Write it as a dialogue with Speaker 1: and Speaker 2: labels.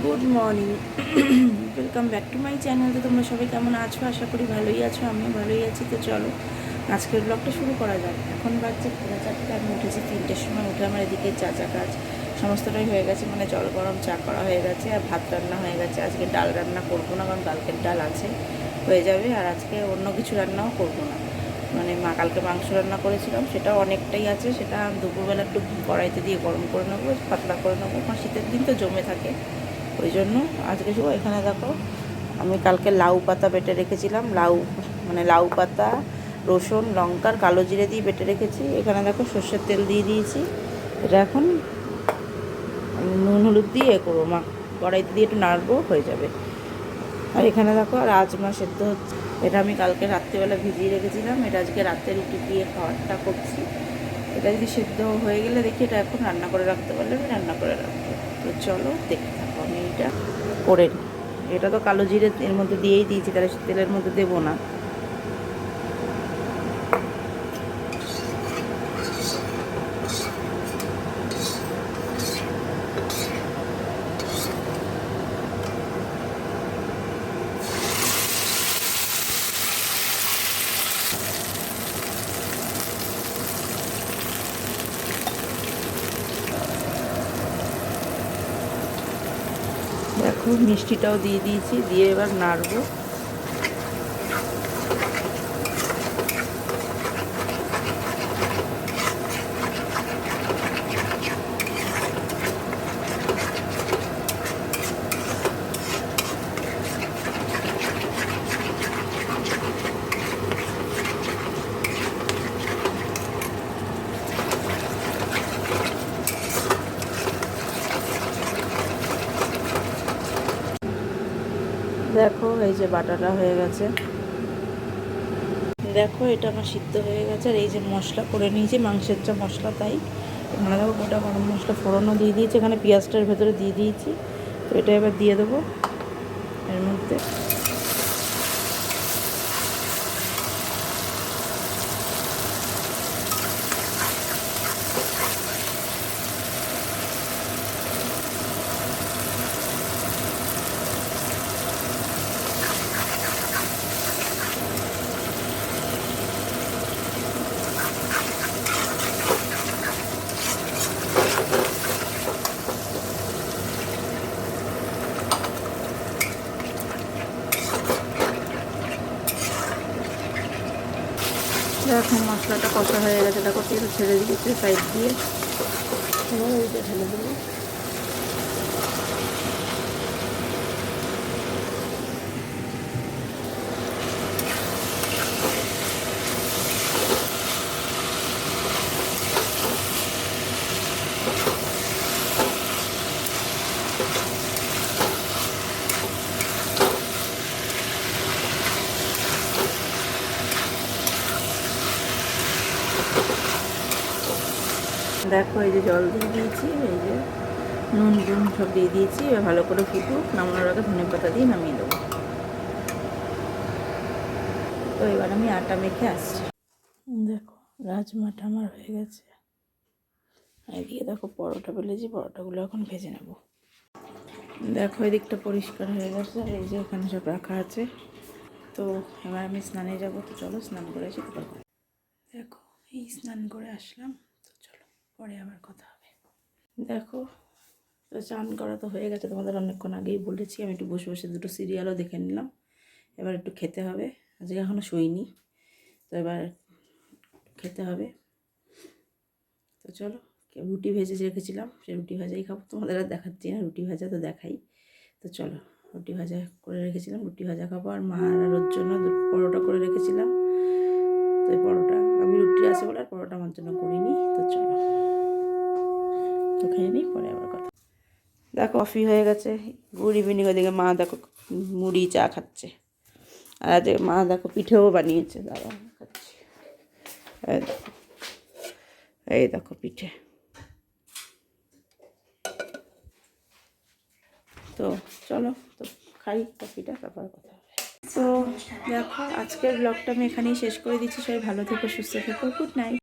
Speaker 1: Good morning, welcome back to my channel. তো তোমরা সবাই কেমন আছো? আশা করি ভালোই আছো, আমিও ভালোই আছি। তো চলো আজকের ব্লগটা শুরু করা যাক। এখন বাজছে 4:30, আমি উঠেছি 3টের সময়। উঠে আমার এদিকে চা কাজ সমস্তটাই হয়ে গেছে, মানে জল গরম চা করা হয়ে গেছে আর ভাত রান্না হয়ে গেছে। আজকে ডাল রান্না করবো না, কারণ কালকের ডাল আছে, হয়ে যাবে। আর আজকে অন্য কিছু রান্নাও করবো না, মানে মা কালকে মাংস রান্না করেছিলাম, সেটাও অনেকটাই আছে। সেটা দুপুরবেলা একটু কড়াইতে দিয়ে গরম করে নেবো, পাতলা করে নেবো, কারণ শীতের দিন তো জমে থাকে। ওই জন্য আজকে শুধু এখানে দেখো, আমি কালকে লাউ পাতা বেটে রেখেছিলাম, মানে লাউ পাতা, রসুন, লঙ্কার কালো জিরে দিয়ে বেটে রেখেছি। এখানে দেখো সর্ষের তেল দিয়ে দিয়েছি। এটা এখন নুন হলুদ দিয়ে করবো, মা কড়াইতে দিয়ে একটু নাড়বো, হয়ে যাবে। আর এখানে দেখো রাজমা সেদ্ধ হচ্ছে। এটা আমি কালকে রাত্রিবেলা ভিজিয়ে রেখেছিলাম, এটা আজকে রাতে রুটি দিয়ে খাওয়ারটা করছি। এটা যদি সেদ্ধ হয়ে গেলে দেখি, এটা এখন রান্না করে রাখতে পারলে আমি রান্না করে রাখবো। তো চলো দেখতে থাকো, আমি এটা করে নিই। এটা তো কালো জিরে এর মধ্যে দিয়েই দিয়েছি, তাহলে তেলের মধ্যে দেবো না। দেখো মিষ্টিটাও দিয়ে দিয়েছি, দিয়ে এবার নাড়বো। দেখো এই যে বাটাটা হয়ে গেছে। দেখো এটা আমার সিদ্ধ হয়ে গেছে। আর এই যে মশলা করে নিয়েছি, মাংসের যা মশলা, তাই এখানে দেখো গোটা গরম মশলা ফোড়নও দিয়ে দিয়েছি, এখানে পেঁয়াজটার ভেতরে দিয়ে দিয়েছি। তো এটা এবার দিয়ে দেবো এর মধ্যে। এখন মশলাটা কষা হয়ে গেছে, দেখো তেল ছেড়ে দিয়েছে সাইড দিয়ে। এবার ওইটা ঢেলে দেবো। দেখো এই যে জল দিয়ে দিয়েছি, এই যে নুন সব দিয়ে দিয়েছি। এবার ভালো করে ফুটুক, নামানোর আগে ধনে পাতা দিয়ে নামিয়ে দেবো। তো এবার আমি আটা মেখে আসছি। দেখো রাজমাটা আমার হয়ে গেছে। এদিকে দেখো পরোটা বেলেছি, পরোটাগুলো এখন ভেজে নেব। দেখো এদিকটা পরিষ্কার হয়ে গেছে, আর এই যে এখানে সব রাখা আছে। তো এবার আমি স্নানে যাব। তো চলো স্নান করে আসি, তারপর দেখো এই স্নান করে আসলাম। তো চলো পরে আবার কথা হবে। দেখো তো স্নান করা তো হয়ে গেছে, তোমাদের অনেকক্ষণ আগেই বলেছি। আমি একটু বসে বসে দুটো সিরিয়ালও দেখে নিলাম। এবার একটু খেতে হবে, আজকে এখনও শুইনি। তো এবার খেতে হবে। তো চলো, রুটি ভেজে রেখেছিলাম, সেই রুটি ভাজাই খাবো। তোমাদের আর দেখাচ্ছি না, রুটি ভাজা তো দেখাই। তো চলো, রুটি ভাজা করে রেখেছিলাম, রুটি ভাজা খাবো। আর মা আর ওর জন্য পরোটা করে রেখেছিলাম। তো এই পরোটা, আমি রুটি আছে বলে আর পরোটা আমার জন্য করিনি। তো চলো তো খেয়ে নিই, পরে আবার কথা। দেখো কফি হয়ে গেছে, গুড ইভিনিং। ওদিকে মা দেখো মুড়ি চা খাচ্ছে। আর আজ মা দেখো পিঠেও বানিয়েছে, দাঁড়াও খাচ্ছি। এই দেখো পিঠে। তো চলো তো খাই কফিটা, তারপর কথা হবে। তো দেখো আজকের ব্লগটা আমি এখানেই শেষ করে দিচ্ছি। সবাই ভালো থেকো, সুস্থ থেকো, গুড নাইট।